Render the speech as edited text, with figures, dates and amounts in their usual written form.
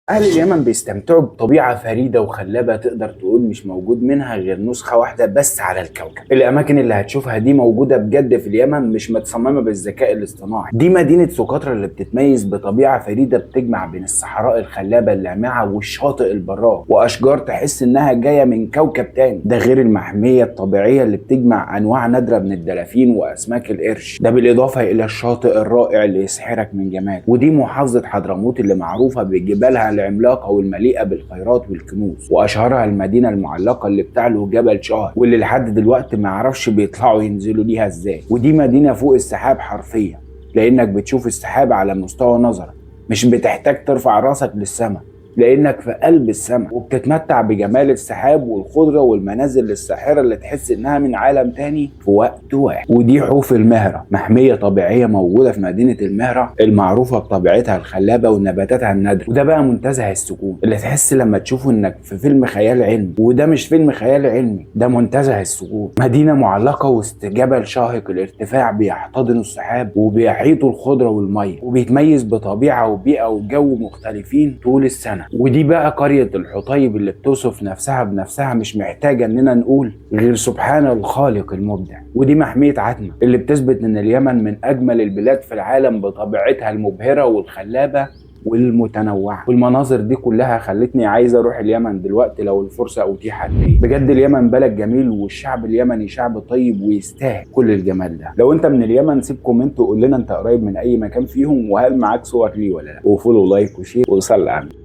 أهل اليمن بيستمتعوا بطبيعة فريدة وخلابة، تقدر تقول مش موجود منها غير نسخة واحدة بس على الكوكب. الأماكن اللي هتشوفها دي موجودة بجد في اليمن، مش متصممة بالذكاء الاصطناعي. دي مدينة سقطرى اللي بتتميز بطبيعة فريدة بتجمع بين الصحراء الخلابة اللامعة والشاطئ البراق وأشجار تحس إنها جاية من كوكب تاني. ده غير المحمية الطبيعية اللي بتجمع أنواع نادرة من الدلافين وأسماك القرش، ده بالإضافة إلى الشاطئ الرائع اللي يسحرك من جماله. ودي محافظة حضرموت اللي معروفة بجبالها العملاقة والمليئة بالخيرات والكنوز، وأشهرها المدينة المعلقة اللي بتعلو جبل شاهد واللي لحد دلوقتي ما يعرفش بيطلعوا ينزلوا ليها ازاي. ودي مدينة فوق السحاب حرفيا، لأنك بتشوف السحاب على مستوى نظرك، مش بتحتاج ترفع راسك للسماء لأنك في قلب السماء، وبتتمتع بجمال السحاب والخضرة والمنازل الساحرة اللي تحس إنها من عالم تاني في وقت واحد. ودي حوف المهرة، محمية طبيعية موجودة في مدينة المهرة المعروفة بطبيعتها الخلابة ونباتاتها النادرة. وده بقى منتزه السكون اللي تحس لما تشوفه إنك في فيلم خيال علمي، وده مش فيلم خيال علمي، ده منتزه السكون. مدينة معلقة وسط جبل شاهق الارتفاع بيحتضن السحاب وبيحيطوا الخضرة والمية، وبيتميز بطبيعة وبيئة وجو مختلفين طول السنة. ودي بقى قرية الحطيب اللي بتوصف نفسها بنفسها، مش محتاجة اننا نقول غير سبحان الخالق المبدع. ودي محمية عتمة اللي بتثبت ان اليمن من اجمل البلاد في العالم بطبيعتها المبهرة والخلابة والمتنوعة. والمناظر دي كلها خلتني عايز اروح اليمن دلوقتي لو الفرصة اتيحت لي. بجد اليمن بلد جميل، والشعب اليمني شعب طيب ويستاهل كل الجمال ده. لو انت من اليمن سيب كومنت وقول لنا انت قريب من اي مكان فيهم، وهل معاك صور ليه ولا لا، وفولو لايك وشير وصلي على النبي.